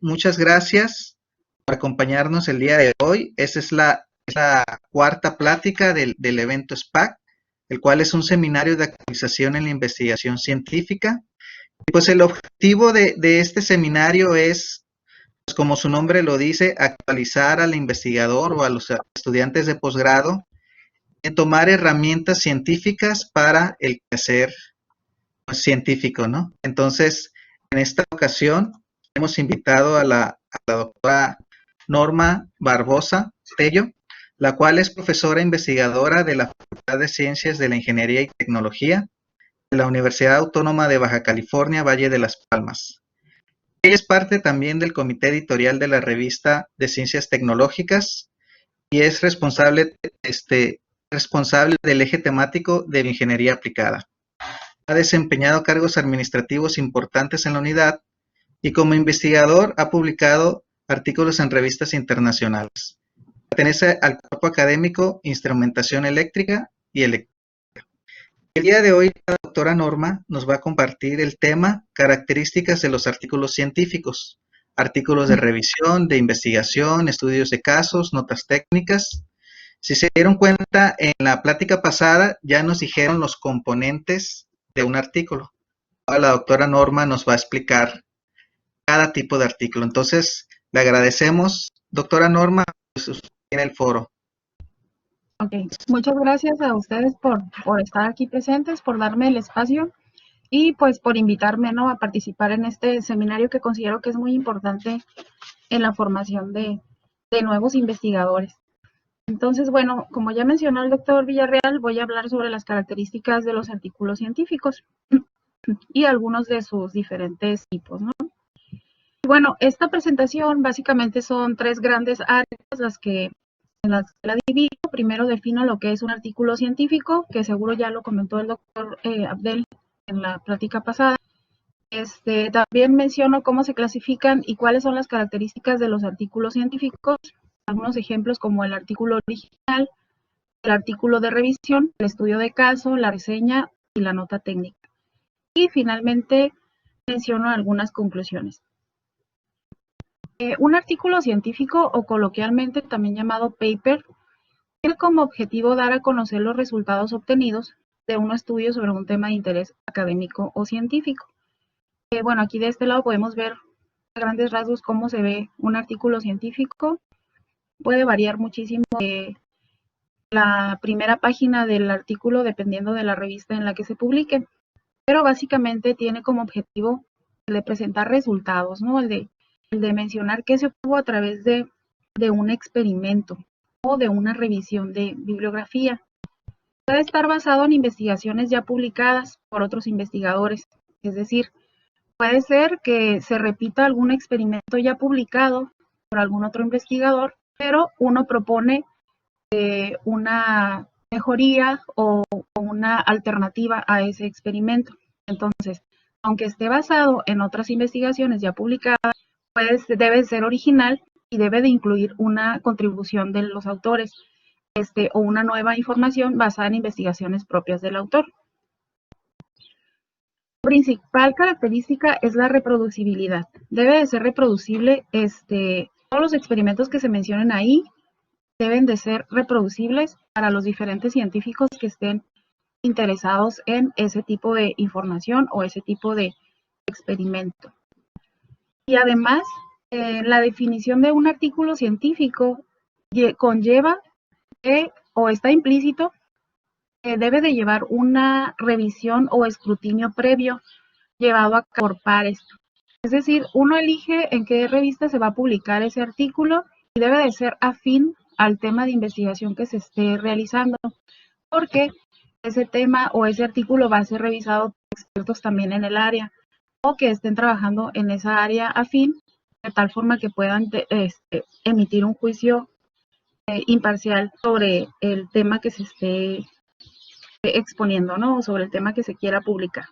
Muchas gracias por acompañarnos el día de hoy. Esta es la cuarta plática del evento SPAC, el cual es un seminario de actualización en la investigación científica. Y pues el objetivo de este seminario es, pues como su nombre lo dice, actualizar al investigador o a los estudiantes de posgrado en tomar herramientas científicas para el quehacer científico, ¿no? Entonces, en esta ocasión hemos invitado a la doctora Norma Barbosa Tello, la cual es profesora investigadora de la Facultad de Ciencias de la Ingeniería y Tecnología de la Universidad Autónoma de Baja California, Valle de las Palmas. Ella es parte también del comité editorial de la revista de Ciencias Tecnológicas y es responsable del eje temático de Ingeniería Aplicada. Ha desempeñado cargos administrativos importantes en la unidad y como investigador ha publicado artículos en revistas internacionales. Pertenece al cuerpo académico Instrumentación Eléctrica y Electrónica. El día de hoy la doctora Norma nos va a compartir el tema características de los artículos científicos, artículos de revisión, de investigación, estudios de casos, notas técnicas. Si se dieron cuenta, en la plática pasada ya nos dijeron los componentes de un artículo. Ahora la doctora Norma nos va a explicar cada tipo de artículo. Entonces, le agradecemos, doctora Norma, pues usted tiene el foro. Ok, muchas gracias a ustedes por estar aquí presentes, por darme el espacio y pues por invitarme, ¿no?, a participar en este seminario que considero que es muy importante en la formación de nuevos investigadores. Entonces, bueno, como ya mencionó el doctor Villarreal, voy a hablar sobre las características de los artículos científicos y algunos de sus diferentes tipos, ¿no? Bueno, esta presentación básicamente son tres grandes áreas en las que la divido. Primero defino lo que es un artículo científico, que seguro ya lo comentó el doctor Abdel en la plática pasada. También menciono cómo se clasifican y cuáles son las características de los artículos científicos. Algunos ejemplos como el artículo original, el artículo de revisión, el estudio de caso, la reseña y la nota técnica. Y finalmente menciono algunas conclusiones. Un artículo científico, o coloquialmente también llamado paper, tiene como objetivo dar a conocer los resultados obtenidos de un estudio sobre un tema de interés académico o científico. Bueno, aquí de este lado podemos ver a grandes rasgos cómo se ve un artículo científico. Puede variar muchísimo la primera página del artículo dependiendo de la revista en la que se publique, pero básicamente tiene como objetivo el de presentar resultados, ¿no? El de mencionar qué se obtuvo a través de un experimento o de una revisión de bibliografía. Puede estar basado en investigaciones ya publicadas por otros investigadores, es decir, puede ser que se repita algún experimento ya publicado por algún otro investigador, pero uno propone una mejoría o una alternativa a ese experimento. Entonces, aunque esté basado en otras investigaciones ya publicadas, pues debe ser original y debe de incluir una contribución de los autores o una nueva información basada en investigaciones propias del autor. La principal característica es la reproducibilidad. Debe de ser reproducible, todos los experimentos que se mencionen ahí deben de ser reproducibles para los diferentes científicos que estén interesados en ese tipo de información o ese tipo de experimento. Y además, la definición de un artículo científico conlleva o está implícito que debe de llevar una revisión o escrutinio previo llevado a cabo por pares. Es decir, uno elige en qué revista se va a publicar ese artículo y debe de ser afín al tema de investigación que se esté realizando, porque ese tema o ese artículo va a ser revisado por expertos también en el área o que estén trabajando en esa área afín, de tal forma que puedan emitir un juicio imparcial sobre el tema que se esté exponiendo, ¿no? O sobre el tema que se quiera publicar.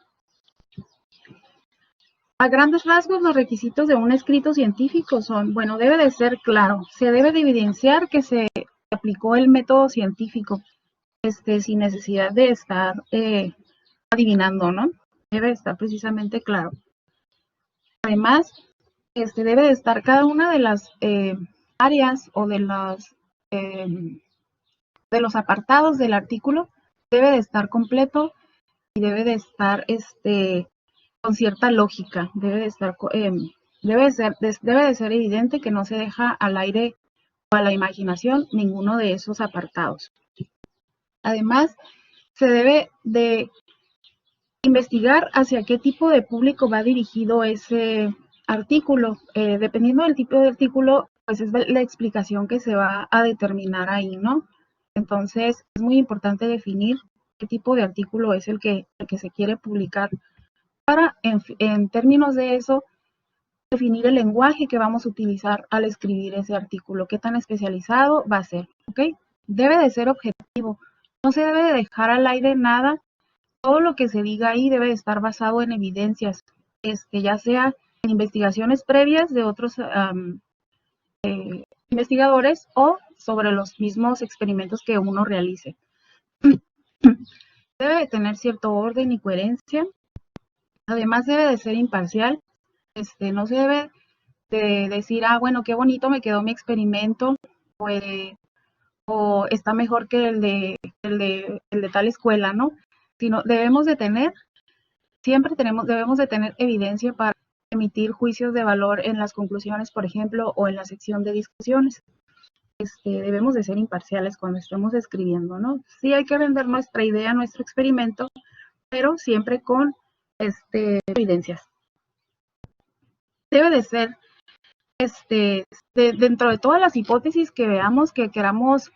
A grandes rasgos, los requisitos de un escrito científico son, bueno, debe de ser claro, se debe de evidenciar que se aplicó el método científico, sin necesidad de estar adivinando, ¿no? Debe estar precisamente claro. Además, debe de estar cada una de las áreas o de los apartados del artículo, debe de estar completo y debe de estar con cierta lógica, debe de ser evidente que no se deja al aire o a la imaginación ninguno de esos apartados. Además, se debe de investigar hacia qué tipo de público va dirigido ese artículo. Dependiendo del tipo de artículo, pues es la explicación que se va a determinar ahí, ¿no? Entonces, es muy importante definir qué tipo de artículo es el que se quiere publicar para, en términos de eso, definir el lenguaje que vamos a utilizar al escribir ese artículo, qué tan especializado va a ser, ¿ok? Debe de ser objetivo, no se debe de dejar al aire nada, todo lo que se diga ahí debe de estar basado en evidencias, ya sea en investigaciones previas de otros investigadores o sobre los mismos experimentos que uno realice. Debe de tener cierto orden y coherencia, además debe de ser imparcial, no se debe de decir, bueno, qué bonito me quedó mi experimento, o está mejor que el de tal escuela, ¿no? Sino debemos de tener, debemos de tener evidencia para emitir juicios de valor en las conclusiones, por ejemplo, o en la sección de discusiones. Debemos de ser imparciales cuando estemos escribiendo, ¿no? Sí hay que vender nuestra idea, nuestro experimento, pero siempre con evidencias. Debe de ser dentro de todas las hipótesis que veamos, que queramos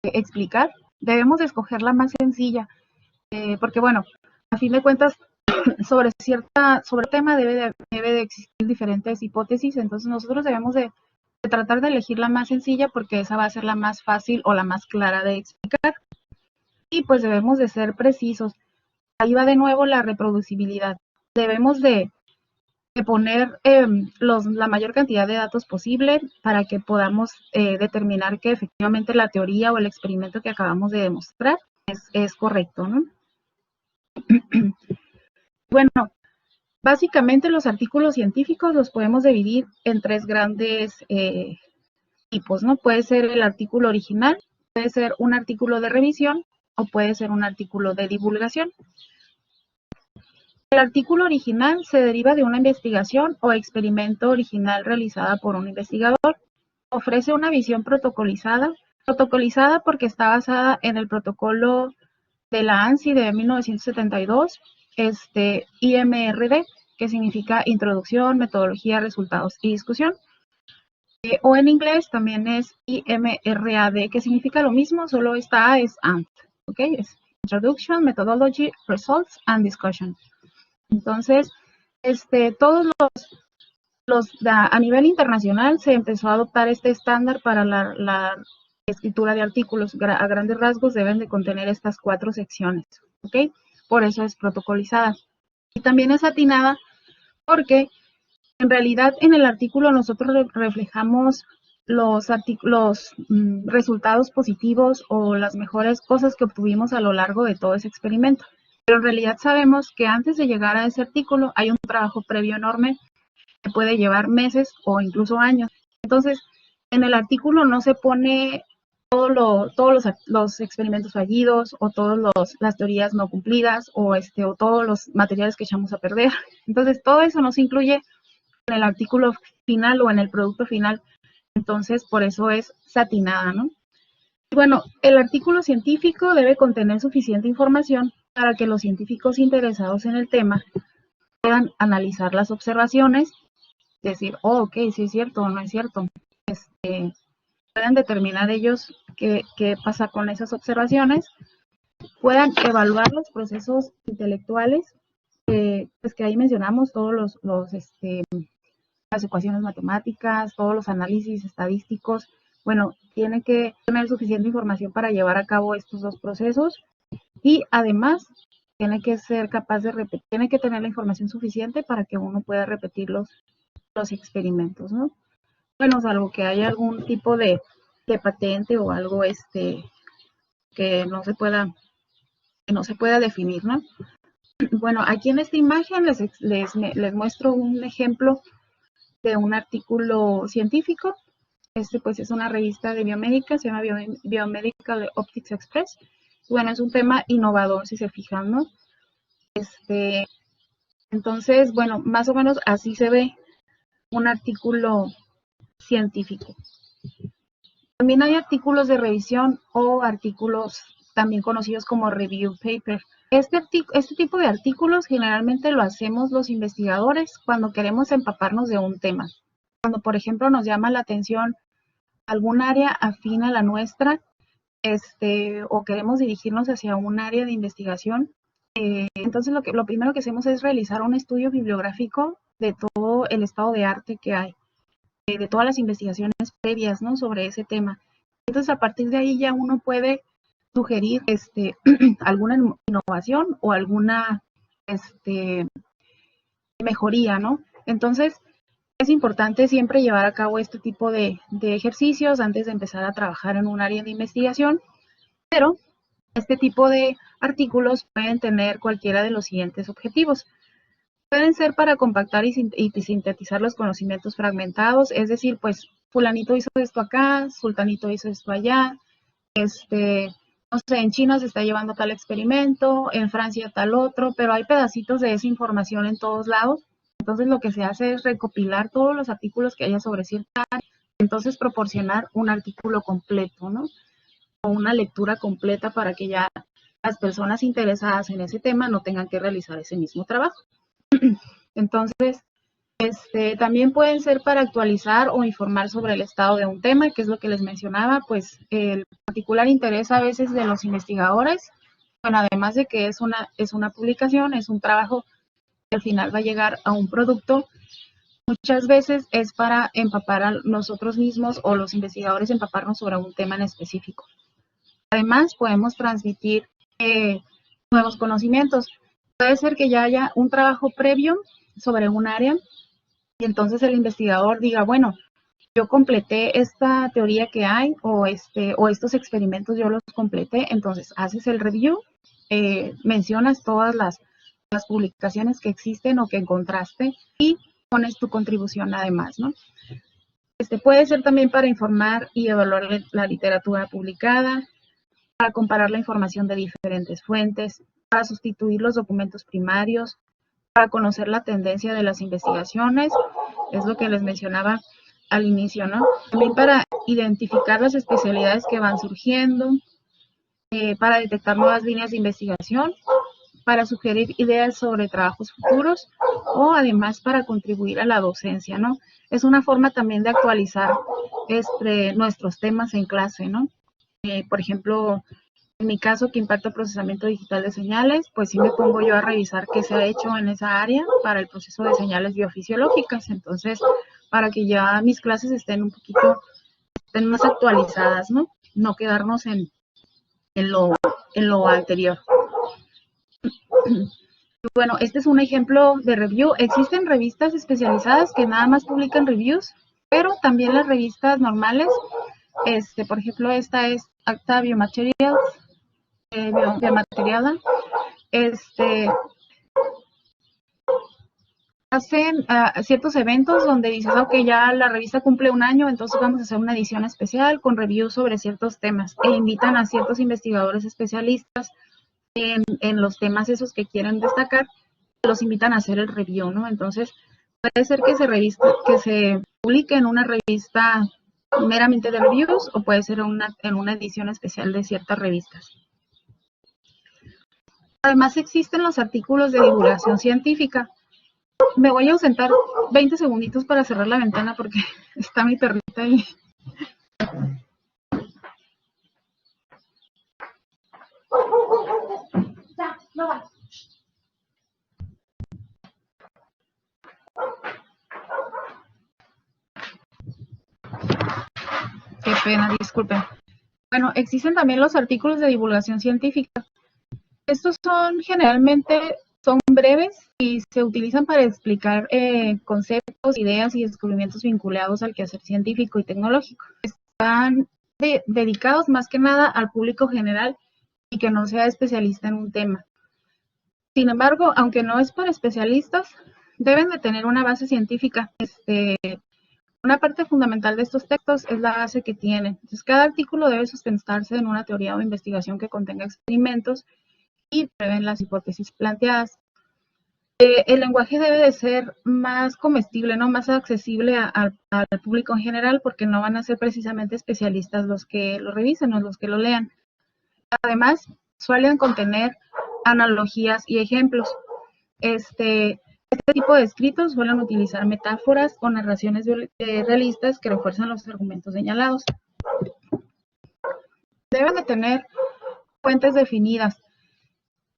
explicar, debemos de escoger la más sencilla, porque bueno, a fin de cuentas, sobre tema debe de existir diferentes hipótesis, entonces nosotros debemos de tratar de elegir la más sencilla porque esa va a ser la más fácil o la más clara de explicar. Y pues debemos de ser precisos. Ahí va de nuevo la reproducibilidad. Debemos de poner la mayor cantidad de datos posible para que podamos determinar que efectivamente la teoría o el experimento que acabamos de demostrar es correcto, ¿no? Bueno, básicamente los artículos científicos los podemos dividir en tres grandes tipos, ¿no? Puede ser el artículo original, puede ser un artículo de revisión o puede ser un artículo de divulgación. El artículo original se deriva de una investigación o experimento original realizada por un investigador. Ofrece una visión protocolizada porque está basada en el protocolo de la ANSI de 1972, IMRD, que significa Introducción, Metodología, Resultados y Discusión. O en inglés también es IMRAD, que significa lo mismo, solo esta A es AND, ¿ok? Es Introduction, Methodology, Results and Discussion. Entonces, a nivel internacional se empezó a adoptar este estándar para la escritura de artículos. A grandes rasgos deben de contener estas 4 secciones, ¿ok? Por eso es protocolizada. Y también es atinada porque en realidad en el artículo nosotros reflejamos los resultados positivos o las mejores cosas que obtuvimos a lo largo de todo ese experimento. Pero en realidad sabemos que antes de llegar a ese artículo hay un trabajo previo enorme que puede llevar meses o incluso años. Entonces, en el artículo no se pone todos los experimentos fallidos o todas las teorías no cumplidas o todos los materiales que echamos a perder. Entonces, todo eso no se incluye en el artículo final o en el producto final. Entonces, por eso es satinada, ¿no? Bueno, el artículo científico debe contener suficiente información para que los científicos interesados en el tema puedan analizar las observaciones, decir, ok, sí es cierto o no es cierto. Puedan determinar ellos qué pasa con esas observaciones, puedan evaluar los procesos intelectuales, pues que ahí mencionamos todos las ecuaciones matemáticas, todos los análisis estadísticos. Bueno, tiene que tener suficiente información para llevar a cabo estos 2 procesos y además tiene que ser capaz de repetir, tiene que tener la información suficiente para que uno pueda repetir los experimentos, ¿no? Bueno, salvo que haya algún tipo de patente o algo que no se pueda definir, ¿no? Bueno, aquí en esta imagen les muestro un ejemplo de un artículo científico. Pues es una revista de biomédica, se llama Biomedical Optics Express. Bueno, es un tema innovador, si se fijan, ¿no? Entonces, bueno, más o menos así se ve un artículo científico. También hay artículos de revisión o artículos también conocidos como review paper. Este tipo de artículos generalmente lo hacemos los investigadores cuando queremos empaparnos de un tema. Cuando, por ejemplo, nos llama la atención algún área afín a la nuestra, o queremos dirigirnos hacia un área de investigación, entonces lo primero que hacemos es realizar un estudio bibliográfico de todo el estado de arte que hay, de todas las investigaciones previas, ¿no?, sobre ese tema. Entonces, a partir de ahí ya uno puede sugerir alguna innovación o alguna mejoría, ¿no? Entonces, es importante siempre llevar a cabo este tipo de ejercicios antes de empezar a trabajar en un área de investigación, pero este tipo de artículos pueden tener cualquiera de los siguientes objetivos. Pueden ser para compactar y sintetizar los conocimientos fragmentados, es decir, pues fulanito hizo esto acá, sultanito hizo esto allá, no sé, en China se está llevando tal experimento, en Francia tal otro, pero hay pedacitos de esa información en todos lados. Entonces lo que se hace es recopilar todos los artículos que haya sobre cierta área, entonces proporcionar un artículo completo, ¿no? O una lectura completa para que ya las personas interesadas en ese tema no tengan que realizar ese mismo trabajo. Entonces, también pueden ser para actualizar o informar sobre el estado de un tema, que es lo que les mencionaba, pues el particular interés a veces de los investigadores, bueno, además de que es una publicación, es un trabajo que al final va a llegar a un producto, muchas veces es para empapar a nosotros mismos o los investigadores empaparnos sobre un tema en específico. Además, podemos transmitir nuevos conocimientos. Puede ser que ya haya un trabajo previo sobre un área y entonces el investigador diga, bueno, yo completé esta teoría que hay o estos experimentos yo los completé, entonces haces el review, mencionas todas las publicaciones que existen o que encontraste y pones tu contribución además, ¿no? Puede ser también para informar y evaluar la literatura publicada, para comparar la información de diferentes fuentes, para sustituir los documentos primarios, para conocer la tendencia de las investigaciones, es lo que les mencionaba al inicio, ¿no? También para identificar las especialidades que van surgiendo, para detectar nuevas líneas de investigación, para sugerir ideas sobre trabajos futuros o además para contribuir a la docencia, ¿no? Es una forma también de actualizar nuestros temas en clase, ¿no? Por ejemplo, en mi caso, que impacta el procesamiento digital de señales, pues sí me pongo yo a revisar qué se ha hecho en esa área para el proceso de señales biofisiológicas. Entonces, para que ya mis clases estén más actualizadas, ¿no? No quedarnos en lo anterior. Bueno, este es un ejemplo de review. Existen revistas especializadas que nada más publican reviews, pero también las revistas normales, por ejemplo, esta es Acta Biomaterials, biomaterial, hacen ciertos eventos donde dices, ok, ya la revista cumple un año, entonces vamos a hacer una edición especial con reviews sobre ciertos temas e invitan a ciertos investigadores especialistas en los temas esos que quieren destacar, los invitan a hacer el review, ¿no? Entonces, puede ser que se publique en una revista meramente de reviews o puede ser en una edición especial de ciertas revistas. Además, existen los artículos de divulgación científica. Me voy a ausentar 20 segunditos para cerrar la ventana porque está mi perrita ahí. Qué pena, disculpen. Bueno, existen también los artículos de divulgación científica. Estos generalmente son breves y se utilizan para explicar conceptos, ideas y descubrimientos vinculados al quehacer científico y tecnológico. Están dedicados más que nada al público general y que no sea especialista en un tema. Sin embargo, aunque no es para especialistas, deben de tener una base científica. Una parte fundamental de estos textos es la base que tienen. Entonces, cada artículo debe sustentarse en una teoría o investigación que contenga experimentos y prueben las hipótesis planteadas. El lenguaje debe de ser más comestible, ¿no? Más accesible al público en general, porque no van a ser precisamente especialistas los que lo revisen o los que lo lean. Además, suelen contener analogías y ejemplos. Este tipo de escritos suelen utilizar metáforas o narraciones realistas que refuerzan los argumentos señalados. Deben de tener fuentes definidas.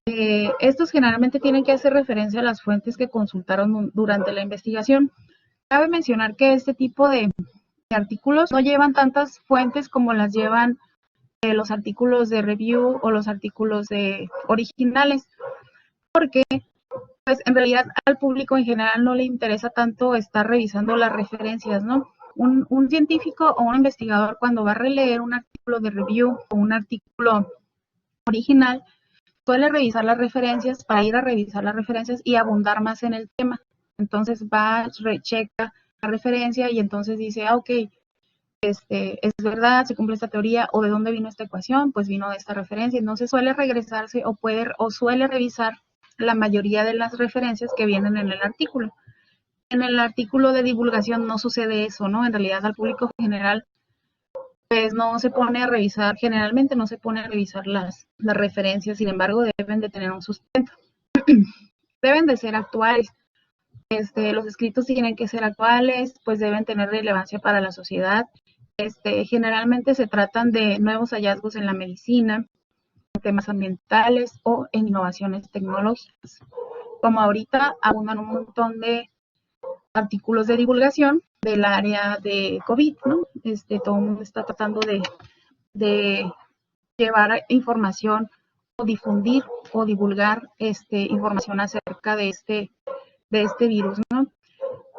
Estos generalmente tienen que hacer referencia a las fuentes que consultaron durante la investigación. Cabe mencionar que este tipo de artículos no llevan tantas fuentes como las llevan los artículos de review o los artículos originales, porque pues en realidad al público en general no le interesa tanto estar revisando las referencias, ¿no? Un científico o un investigador cuando va a releer un artículo de review o un artículo original, suele revisar las referencias para ir a revisar las referencias y abundar más en el tema. Entonces va, recheca la referencia y entonces dice, ok, es verdad, se cumple esta teoría, o de dónde vino esta ecuación, pues vino de esta referencia. Entonces suele regresarse o suele revisar la mayoría de las referencias que vienen en el artículo. En el artículo de divulgación no sucede eso, ¿no? En realidad al público general pues no se pone a revisar, generalmente no se pone a revisar las referencias, sin embargo deben de tener un sustento. Deben de ser actuales. Los escritos tienen que ser actuales, pues deben tener relevancia para la sociedad. Generalmente se tratan de nuevos hallazgos en la medicina, en temas ambientales o en innovaciones tecnológicas. Como ahorita abundan un montón de artículos de divulgación del área de COVID, ¿no? Todo el mundo está tratando de llevar información o difundir o divulgar información acerca de este virus, ¿no?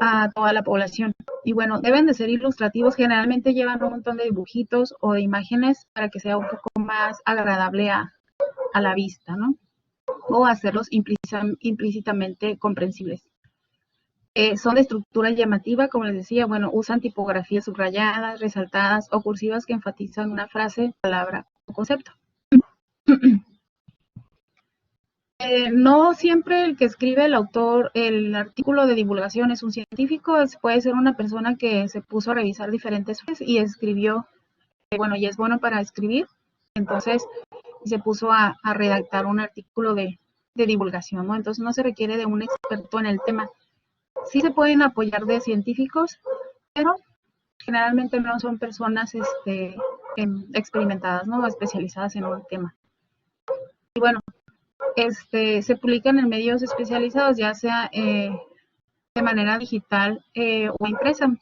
A toda la población. Y bueno, deben de ser ilustrativos, generalmente llevan un montón de dibujitos o de imágenes para que sea un poco más agradable a la vista, ¿no? O hacerlos implícitamente comprensibles. Son de estructura llamativa, como les decía, bueno, usan tipografías subrayadas, resaltadas o cursivas que enfatizan una frase, palabra o concepto. No siempre el que escribe el autor, el artículo de divulgación es un científico, puede ser una persona que se puso a revisar diferentes fuentes y escribió, bueno, y es bueno para escribir, entonces se puso a redactar un artículo de divulgación, ¿no? Entonces no se requiere de un experto en el tema. Sí se pueden apoyar de científicos, pero generalmente no son personas experimentadas, ¿no? Especializadas en un tema. Y bueno, se publican en medios especializados, ya sea de manera digital o impresa.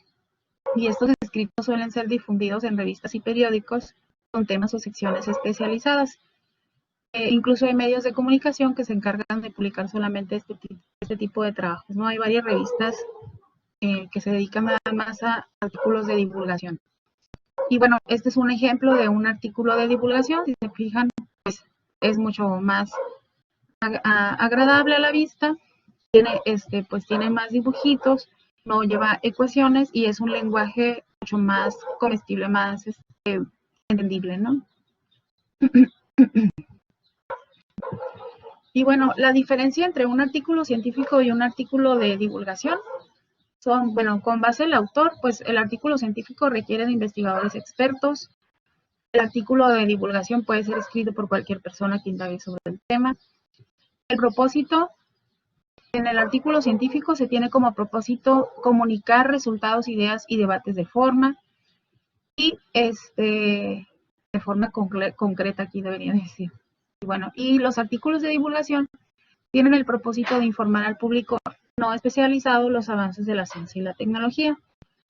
Y estos escritos suelen ser difundidos en revistas y periódicos con temas o secciones especializadas. Incluso hay medios de comunicación que se encargan de publicar solamente este tipo de trabajos, ¿no? Hay varias revistas que se dedican nada más a artículos de divulgación. Y bueno, este es un ejemplo de un artículo de divulgación. Si se fijan, pues es mucho más agradable a la vista, tiene más dibujitos, no lleva ecuaciones y es un lenguaje mucho más comestible, más entendible, ¿no? Y bueno, la diferencia entre un artículo científico y un artículo de divulgación son, bueno, con base en el autor, pues el artículo científico requiere de investigadores expertos. El artículo de divulgación puede ser escrito por cualquier persona que indague sobre el tema. El propósito, en el artículo científico se tiene como propósito comunicar resultados, ideas y debates de forma y de forma concreta, aquí debería decir. Y bueno, y los artículos de divulgación tienen el propósito de informar al público no especializado los avances de la ciencia y la tecnología.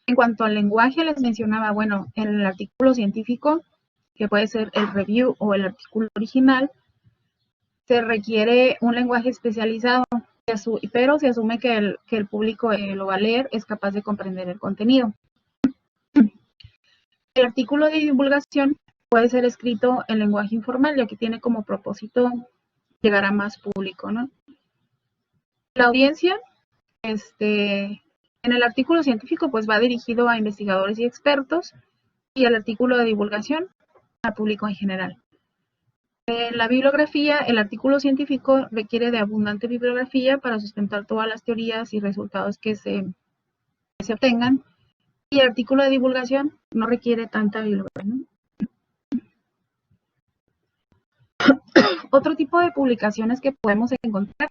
En cuanto al lenguaje, les mencionaba, bueno, en el artículo científico, que puede ser el review o el artículo original, se requiere un lenguaje especializado, pero se asume que el público lo va a leer, es capaz de comprender el contenido. El artículo de divulgación puede ser escrito en lenguaje informal, ya que tiene como propósito llegar a más público, ¿no? La audiencia En el artículo científico pues va dirigido a investigadores y expertos, y el artículo de divulgación al público en general. En la bibliografía, el artículo científico requiere de abundante bibliografía para sustentar todas las teorías y resultados que se obtengan, y el artículo de divulgación no requiere tanta bibliografía, ¿no? Otro tipo de publicaciones que podemos encontrar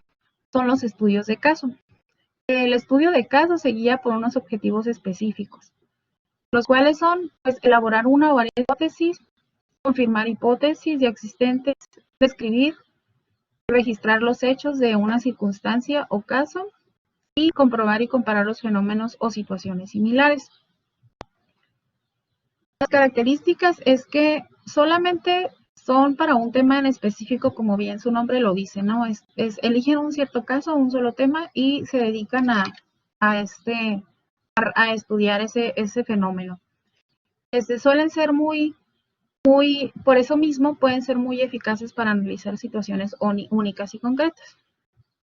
son los estudios de caso. El estudio de caso se guía por unos objetivos específicos, los cuales son pues, elaborar una o varias hipótesis, confirmar hipótesis ya existentes, describir, registrar los hechos de una circunstancia o caso, y comprobar y comparar los fenómenos o situaciones similares. Las características es que solamente son para un tema en específico, como bien su nombre lo dice, ¿no? Eligen un cierto caso, un solo tema, y se dedican a estudiar ese fenómeno. Suelen ser por eso mismo pueden ser muy eficaces para analizar situaciones únicas y concretas.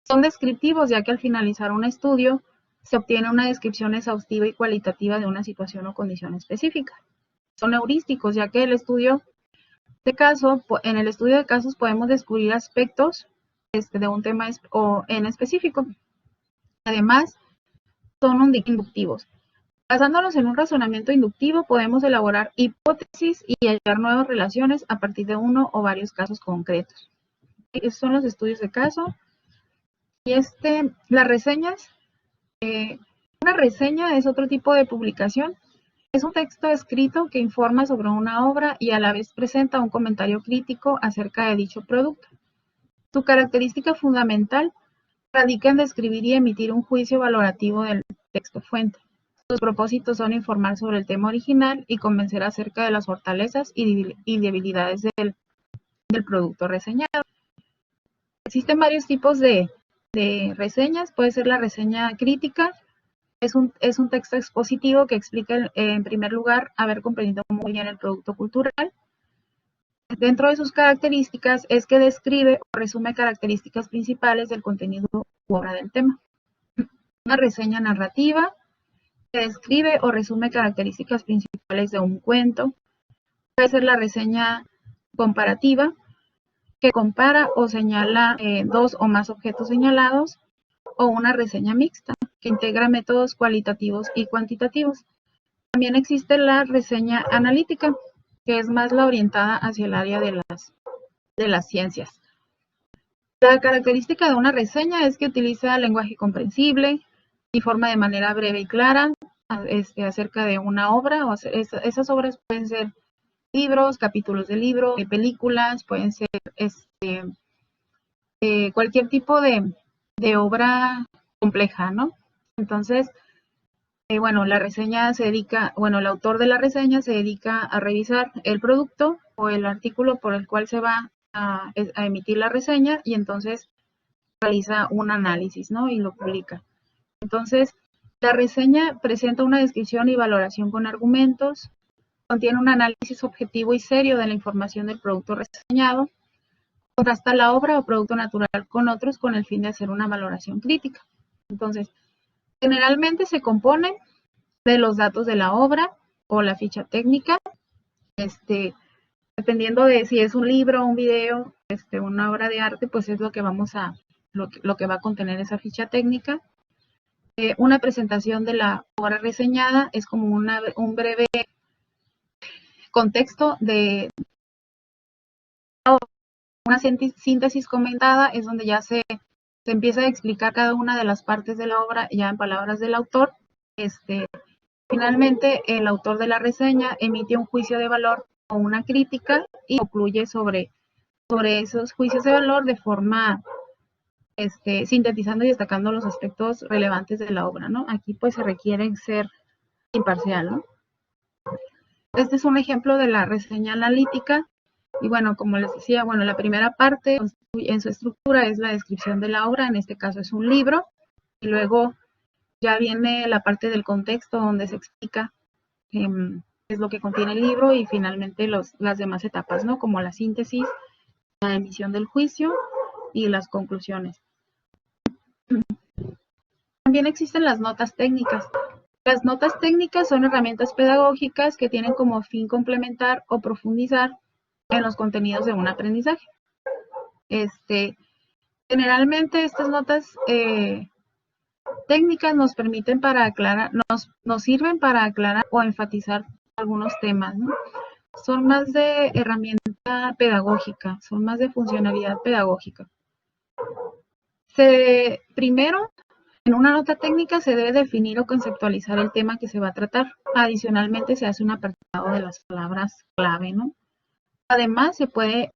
Son descriptivos, ya que al finalizar un estudio se obtiene una descripción exhaustiva y cualitativa de una situación o condición específica. Son heurísticos, ya que en el estudio de casos podemos descubrir aspectos de un tema en específico. Además, son inductivos. Basándonos en un razonamiento inductivo, podemos elaborar hipótesis y hallar nuevas relaciones a partir de uno o varios casos concretos. Esos son los estudios de caso. Y las reseñas, una reseña es otro tipo de publicación. Es un texto escrito que informa sobre una obra y a la vez presenta un comentario crítico acerca de dicho producto. Su característica fundamental radica en describir y emitir un juicio valorativo del texto fuente. Sus propósitos son informar sobre el tema original y convencer acerca de las fortalezas y debilidades del producto reseñado. Existen varios tipos de reseñas. Puede ser la reseña crítica. Es un texto expositivo que explica, en primer lugar, haber comprendido muy bien el producto cultural. Dentro de sus características es que describe o resume características principales del contenido u obra del tema. Una reseña narrativa que describe o resume características principales de un cuento. Puede ser la reseña comparativa, que compara o señala dos o más objetos señalados, o una reseña mixta, que integra métodos cualitativos y cuantitativos. También existe la reseña analítica, que es más la orientada hacia el área de las ciencias. La característica de una reseña es que utiliza lenguaje comprensible, informa de manera breve y clara acerca de una obra. Esas obras pueden ser libros, capítulos de libro, películas, pueden ser cualquier tipo de obra compleja, ¿no? Entonces, la reseña el autor de la reseña se dedica a revisar el producto o el artículo por el cual se va a emitir la reseña, y entonces realiza un análisis, ¿no? Y lo publica. Entonces, la reseña presenta una descripción y valoración con argumentos, contiene un análisis objetivo y serio de la información del producto reseñado, contrasta la obra o producto natural con otros con el fin de hacer una valoración crítica. Entonces, generalmente se compone de los datos de la obra o la ficha técnica, dependiendo de si es un libro, un video, una obra de arte, pues es lo que lo que va a contener esa ficha técnica. Una presentación de la obra reseñada es como un breve contexto de una síntesis comentada, es donde ya se empieza a explicar cada una de las partes de la obra ya en palabras del autor. Finalmente, el autor de la reseña emite un juicio de valor o una crítica y concluye sobre esos juicios de valor de forma sintetizando y destacando los aspectos relevantes de la obra, ¿no? Aquí pues se requiere ser imparcial, ¿no? Este es un ejemplo de la reseña analítica. Y bueno, como les decía, la primera parte en su estructura es la descripción de la obra, en este caso es un libro, y luego ya viene la parte del contexto donde se explica qué es lo que contiene el libro, y finalmente las demás etapas, ¿no? Como la síntesis, la emisión del juicio y las conclusiones. también existen las notas técnicas. Las notas técnicas son herramientas pedagógicas que tienen como fin complementar o profundizar en los contenidos de un aprendizaje. Generalmente estas notas técnicas nos permiten para aclarar, nos sirven para aclarar o enfatizar algunos temas, ¿no? Son más de herramienta pedagógica, son más de funcionalidad pedagógica. Primero, en una nota técnica se debe definir o conceptualizar el tema que se va a tratar. Adicionalmente se hace un apartado de las palabras clave, ¿no? Además, se puede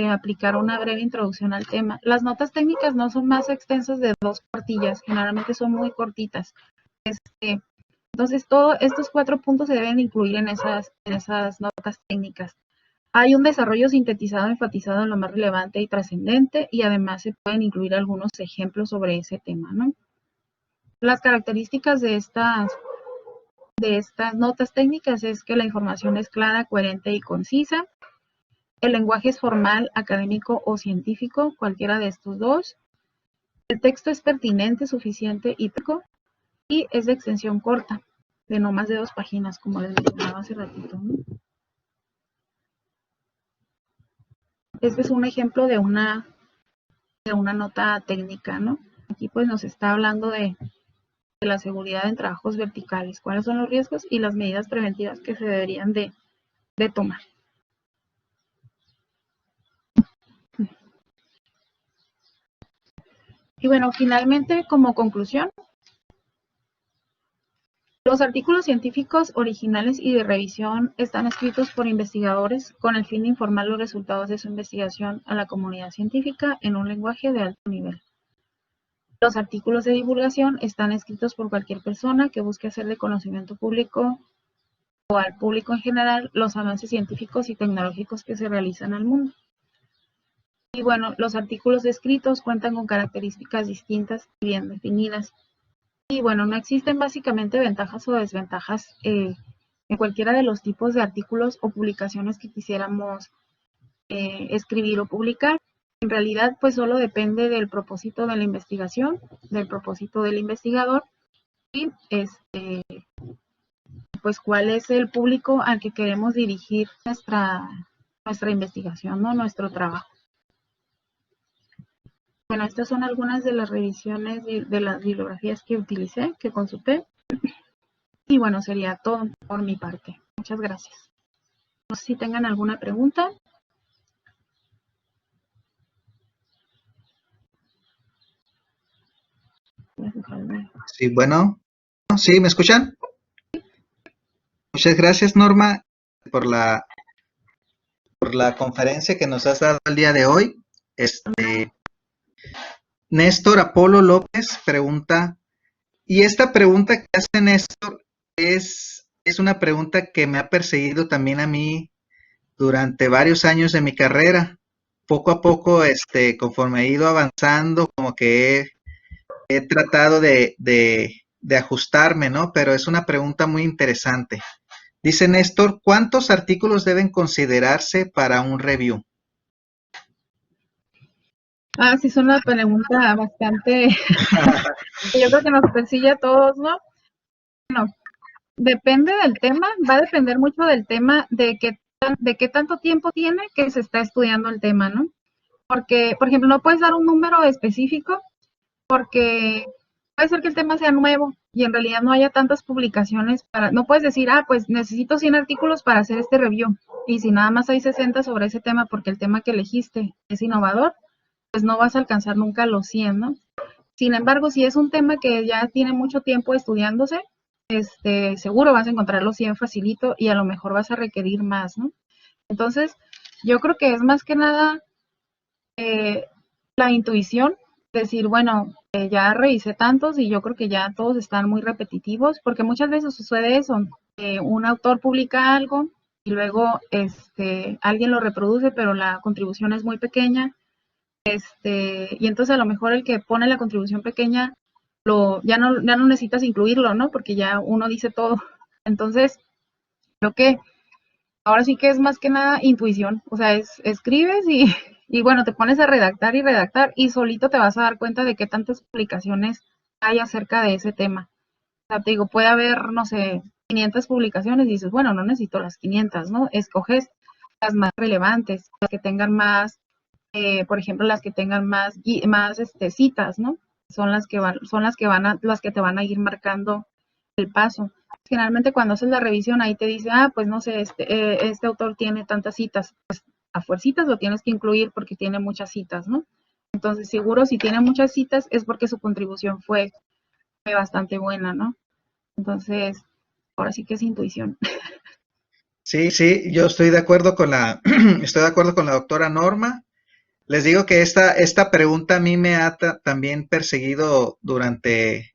aplicar una breve introducción al tema. Las notas técnicas no son más extensas de 2 cuartillas, generalmente son muy cortitas. Entonces, todos estos 4 puntos se deben incluir en esas notas técnicas. Hay un desarrollo sintetizado, enfatizado en lo más relevante y trascendente, y además se pueden incluir algunos ejemplos sobre ese tema, ¿no? Las características de estas notas técnicas es que la información es clara, coherente y concisa. El lenguaje es formal, académico o científico, cualquiera de estos dos. El texto es pertinente, suficiente y práctico, y es de extensión corta, de no más de 2 páginas, como les mencionaba hace ratito, ¿no? Este es un ejemplo de una nota técnica, ¿no? Aquí pues nos está hablando de la seguridad en trabajos verticales, cuáles son los riesgos y las medidas preventivas que se deberían de tomar. Y bueno, finalmente, como conclusión, los artículos científicos originales y de revisión están escritos por investigadores con el fin de informar los resultados de su investigación a la comunidad científica en un lenguaje de alto nivel. Los artículos de divulgación están escritos por cualquier persona que busque hacer de conocimiento público o al público en general los avances científicos y tecnológicos que se realizan al mundo. Y bueno, los artículos escritos cuentan con características distintas y bien definidas. Y bueno, no existen básicamente ventajas o desventajas en cualquiera de los tipos de artículos o publicaciones que quisiéramos escribir o publicar. En realidad, pues solo depende del propósito de la investigación, del propósito del investigador y pues cuál es el público al que queremos dirigir nuestra investigación, ¿no? Nuestro trabajo. Bueno, estas son algunas de las revisiones de las bibliografías que utilicé, que consulté. Y bueno, sería todo por mi parte. Muchas gracias. No sé si tengan alguna pregunta. Sí, bueno. ¿Sí? ¿Me escuchan? Muchas gracias, Norma, por la conferencia que nos has dado el día de hoy. Néstor Apolo López pregunta, y esta pregunta que hace Néstor es una pregunta que me ha perseguido también a mí durante varios años de mi carrera. Poco a poco, conforme he ido avanzando, como que he tratado de ajustarme, ¿no? Pero es una pregunta muy interesante. Dice Néstor, ¿cuántos artículos deben considerarse para un review? Sí, es una pregunta bastante, yo creo que nos persigue a todos, ¿no? Bueno, depende del tema, va a depender mucho del tema, de qué tanto tiempo tiene que se está estudiando el tema, ¿no? Porque, por ejemplo, no puedes dar un número específico porque puede ser que el tema sea nuevo y en realidad no haya tantas publicaciones no puedes decir, pues necesito 100 artículos para hacer este review, y si nada más hay 60 sobre ese tema porque el tema que elegiste es innovador, pues no vas a alcanzar nunca los 100, ¿no? Sin embargo, si es un tema que ya tiene mucho tiempo estudiándose, seguro vas a encontrar los 100 facilito y a lo mejor vas a requerir más, ¿no? Entonces, yo creo que es más que nada la intuición, decir, bueno, ya revisé tantos y yo creo que ya todos están muy repetitivos, porque muchas veces sucede eso, un autor publica algo y luego alguien lo reproduce, pero la contribución es muy pequeña, y entonces a lo mejor el que pone la contribución pequeña ya no necesitas incluirlo, ¿no? Porque ya uno dice todo. Entonces, creo que ahora sí que es más que nada intuición, o sea, escribes y bueno, te pones a redactar y solito te vas a dar cuenta de qué tantas publicaciones hay acerca de ese tema. O sea, te digo, puede haber, no sé, 500 publicaciones y dices, bueno, no necesito las 500, ¿no? Escoges las más relevantes, las que tengan más, por ejemplo, las que tengan más citas, ¿no? Las que te van a ir marcando el paso. Generalmente cuando haces la revisión ahí te dice, pues no sé, este autor tiene tantas citas, pues a fuercitas lo tienes que incluir porque tiene muchas citas, ¿no? Entonces, seguro si tiene muchas citas es porque su contribución fue bastante buena, ¿no? Entonces, ahora sí que es intuición. Sí, sí, yo estoy de acuerdo con estoy de acuerdo con la doctora Norma. Les digo que esta pregunta a mí me ha también perseguido durante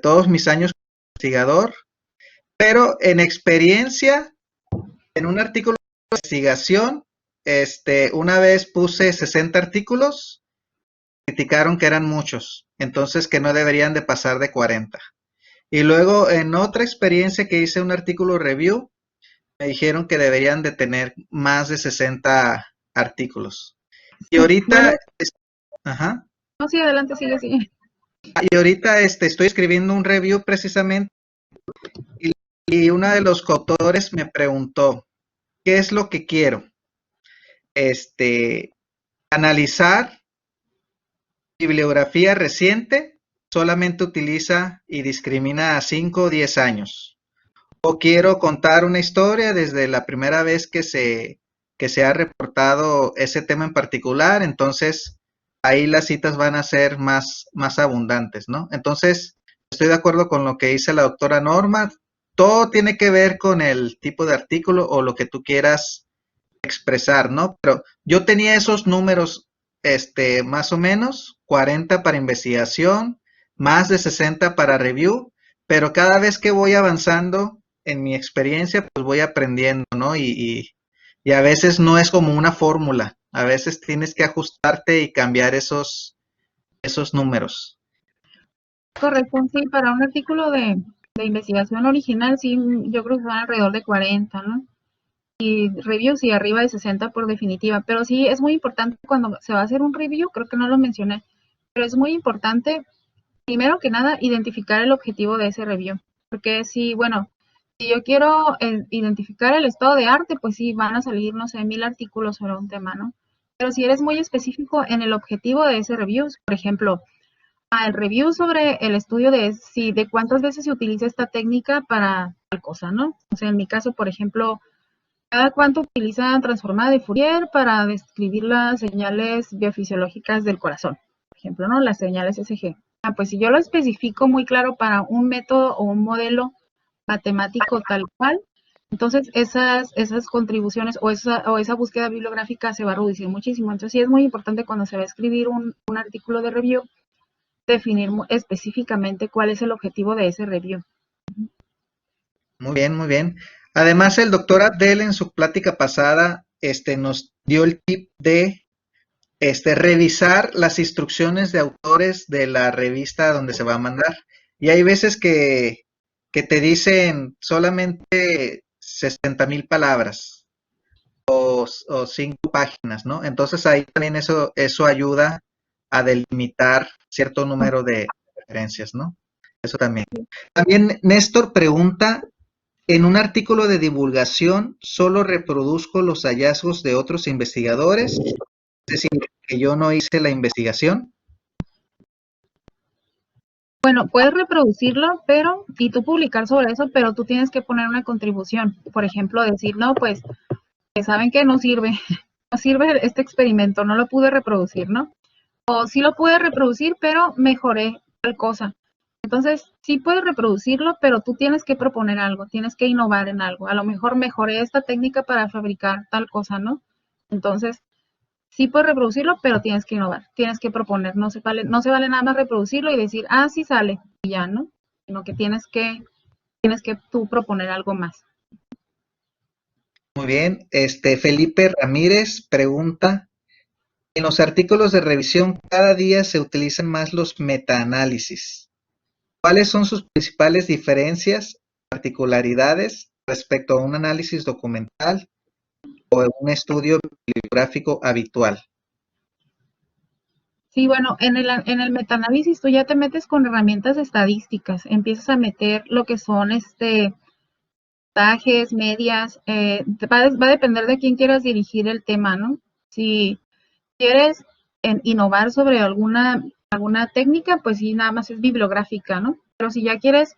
todos mis años como investigador, pero en experiencia, en un artículo de investigación, una vez puse 60 artículos, criticaron que eran muchos, entonces que no deberían de pasar de 40. Y luego en otra experiencia que hice un artículo review, me dijeron que deberían de tener más de 60 artículos. Y Sí, ahorita, bueno, ajá, no, sí, adelante, sigue, sigue. y ahorita estoy escribiendo un review precisamente y, y uno de los coautores me preguntó, ¿qué es lo que quiero? Este, analizar bibliografía reciente, solamente utiliza y discrimina a 5 o 10 años. O quiero contar una historia desde la primera vez que se ha reportado ese tema en particular, entonces ahí las citas van a ser más abundantes, ¿no? Entonces, estoy de acuerdo con lo que dice la doctora Norma, todo tiene que ver con el tipo de artículo o lo que tú quieras expresar, ¿no? Pero yo tenía esos números, más o menos, 40 para investigación, más de 60 para review, pero cada vez que voy avanzando en mi experiencia, pues voy aprendiendo, ¿no? Y a veces no es como una fórmula, a veces tienes que ajustarte y cambiar esos números. Correcto, sí, para un artículo de investigación original, sí, yo creo que son alrededor de 40, ¿no? Y reviews y arriba de 60 por definitiva. Pero sí, es muy importante cuando se va a hacer un review, creo que no lo mencioné, pero es muy importante, primero que nada, identificar el objetivo de ese review. Porque si, bueno, si yo quiero identificar el estado de arte, pues sí, van a salir, no sé, 1000 artículos sobre un tema, ¿no? Pero si eres muy específico en el objetivo de ese review, por ejemplo, el review sobre el estudio de cuántas veces se utiliza esta técnica para tal cosa, ¿no? O sea, en mi caso, por ejemplo, cada cuánto utilizan transformada de Fourier para describir las señales biofisiológicas del corazón, por ejemplo, ¿no? Las señales SG. Pues si yo lo especifico muy claro para un método o un modelo matemático tal cual, entonces esas contribuciones o esa búsqueda bibliográfica se va a reducir muchísimo. Entonces sí es muy importante cuando se va a escribir un artículo de review, definir específicamente cuál es el objetivo de ese review. Muy bien, muy bien. Además, el doctor Abdel en su plática pasada, nos dio el tip de revisar las instrucciones de autores de la revista donde se va a mandar. Y hay veces que te dicen solamente 60,000 palabras o 5 páginas, ¿no? Entonces ahí también eso ayuda a delimitar cierto número de referencias, ¿no? Eso también. También Néstor pregunta, en un artículo de divulgación solo reproduzco los hallazgos de otros investigadores, es decir, que yo no hice la investigación. Bueno, puedes reproducirlo, y tú publicar sobre eso, pero tú tienes que poner una contribución. Por ejemplo, decir, no, pues, que saben que no sirve, no sirve este experimento, no lo pude reproducir, ¿no? O sí lo pude reproducir, pero mejoré tal cosa. Entonces, sí puedes reproducirlo, pero tú tienes que proponer algo, tienes que innovar en algo. A lo mejor mejoré esta técnica para fabricar tal cosa, ¿no? Entonces, sí puedes reproducirlo, pero tienes que innovar, tienes que proponer. No se vale nada más reproducirlo y decir, sí sale, y ya, ¿no? Sino que tienes que tú proponer algo más. Muy bien. Felipe Ramírez pregunta, en los artículos de revisión cada día se utilizan más los metaanálisis. ¿Cuáles son sus principales diferencias, particularidades respecto a un análisis documental o un estudio bibliográfico habitual? Sí, bueno, en el metaanálisis tú ya te metes con herramientas estadísticas, empiezas a meter lo que son puntajes, medias, va a depender de quién quieras dirigir el tema, ¿no? Si quieres innovar sobre alguna técnica, pues sí, nada más es bibliográfica, ¿no? Pero si ya quieres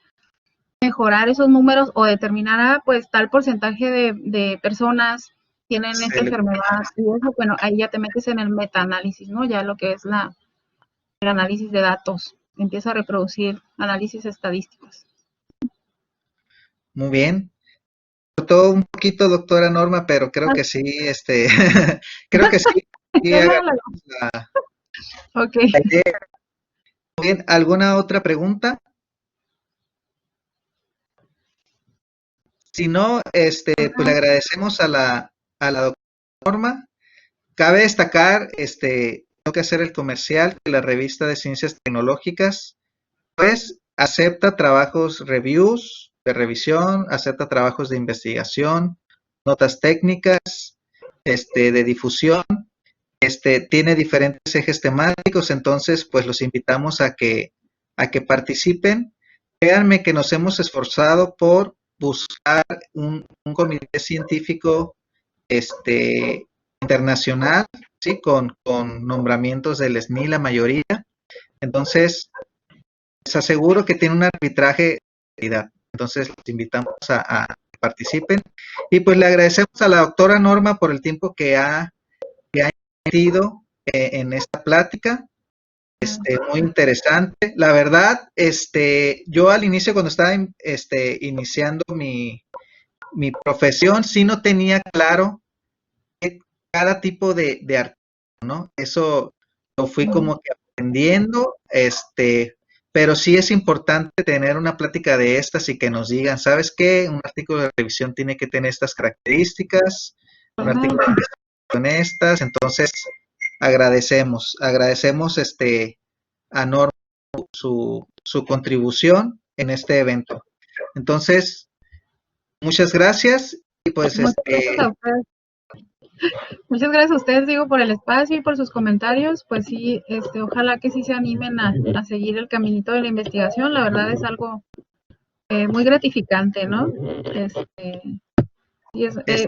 mejorar esos números o determinar, pues tal porcentaje de personas tienen esta enfermedad y eso, bueno, ahí ya te metes en el metaanálisis, ¿no? Ya lo que es el análisis de datos, empieza a reproducir análisis estadísticos. Muy bien. Todo un poquito, doctora Norma, pero creo que sí, creo que sí, sí agarramos Ok. la idea. Bien, ¿alguna otra pregunta? Si no, pues le agradecemos a la doctora Norma. Cabe destacar, tengo que hacer el comercial, que la revista de Ciencias Tecnológicas, pues, acepta trabajos, reviews de revisión, acepta trabajos de investigación, notas técnicas, de difusión, tiene diferentes ejes temáticos, entonces, pues, los invitamos a que participen. Créanme que nos hemos esforzado por buscar un comité científico, internacional, ¿sí? Con nombramientos del SNI la mayoría. Entonces, les aseguro que tiene un arbitraje de calidad. Entonces, los invitamos a que participen. Y pues le agradecemos a la doctora Norma por el tiempo que ha invertido en esta plática. Muy interesante. La verdad, yo al inicio, cuando estaba iniciando mi profesión, sí no tenía claro cada tipo de artículo, ¿no? Eso lo fui como que aprendiendo, pero sí es importante tener una plática de estas y que nos digan, ¿sabes qué? Un artículo de revisión tiene que tener estas características, un artículo de investigación estas, entonces agradecemos a Norma su contribución en este evento. Entonces, muchas gracias y pues Muchas gracias a ustedes, digo, por el espacio y por sus comentarios. Pues sí, ojalá que sí se animen a seguir el caminito de la investigación. La verdad es algo muy gratificante, ¿no?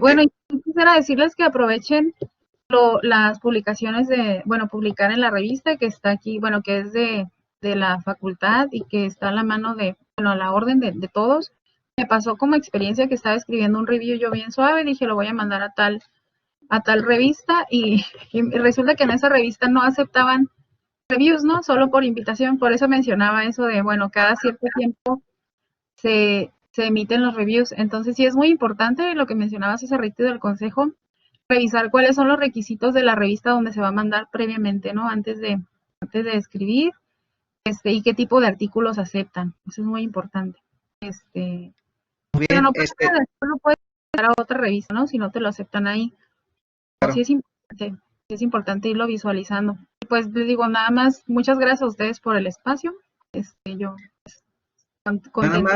Bueno, y quisiera decirles que aprovechen las publicaciones publicar en la revista que está aquí, bueno, que es de la facultad y que está a la mano a la orden de todos. Me pasó como experiencia que estaba escribiendo un review yo bien suave, dije, lo voy a mandar a tal revista y resulta que en esa revista no aceptaban reviews, ¿no? Solo por invitación, por eso mencionaba eso de, bueno, cada cierto tiempo se emiten los reviews. Entonces sí es muy importante lo que mencionabas hace ratito del consejo, revisar cuáles son los requisitos de la revista donde se va a mandar previamente, ¿no? Antes de escribir, y qué tipo de artículos aceptan. Eso es muy importante. muy Pero bien, no pasa nada, después lo puedes mandar a otra revista, ¿no? Si no te lo aceptan ahí. claro. Sí es importante irlo visualizando. Pues les digo, nada más, muchas gracias a ustedes por el espacio. Yo contenta, ¿no?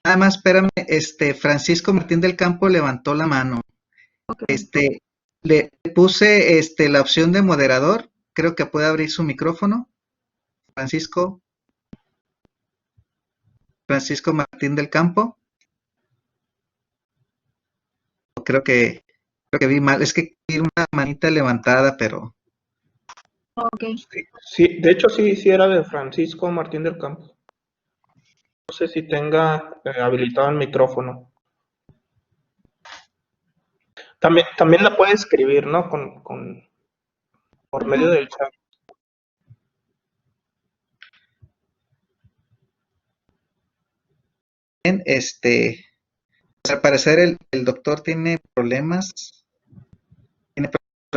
Nada más, espérame, Francisco Martín del Campo levantó la mano. Okay. Le puse la opción de moderador, creo que puede abrir su micrófono. Francisco Martín del Campo. Creo que vi mal, es que vi una manita levantada, pero Okay. Sí, de hecho sí era de Francisco Martín del Campo. No sé si tenga habilitado el micrófono. También la puede escribir, ¿no? Por medio del chat. bien, al parecer el doctor tiene problemas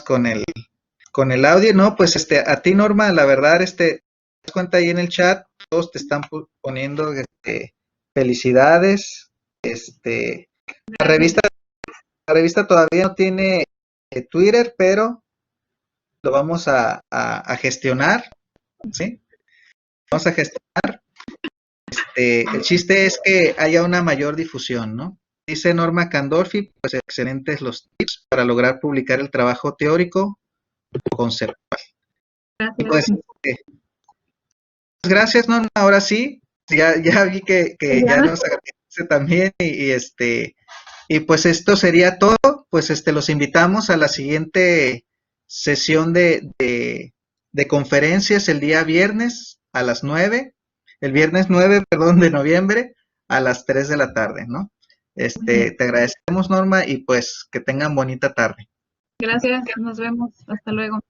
con el audio, ¿no? Pues a ti, Norma, la verdad, te das cuenta ahí en el chat, todos te están poniendo felicidades. La revista todavía no tiene Twitter, pero lo vamos a gestionar, ¿sí? Vamos a gestionar. El chiste es que haya una mayor difusión, ¿no? Dice Norma Candolfi, pues excelentes los tips para lograr publicar el trabajo teórico o conceptual. Gracias. Pues, gracias, Norma. Ahora sí, ya vi que ya nos agradece también y pues esto sería todo. Pues los invitamos a la siguiente sesión de conferencias el día viernes a las 9, el viernes 9, perdón, de noviembre a las 3 de la tarde, ¿no? Te agradecemos, Norma, y pues que tengan bonita tarde. Gracias, nos vemos. Hasta luego.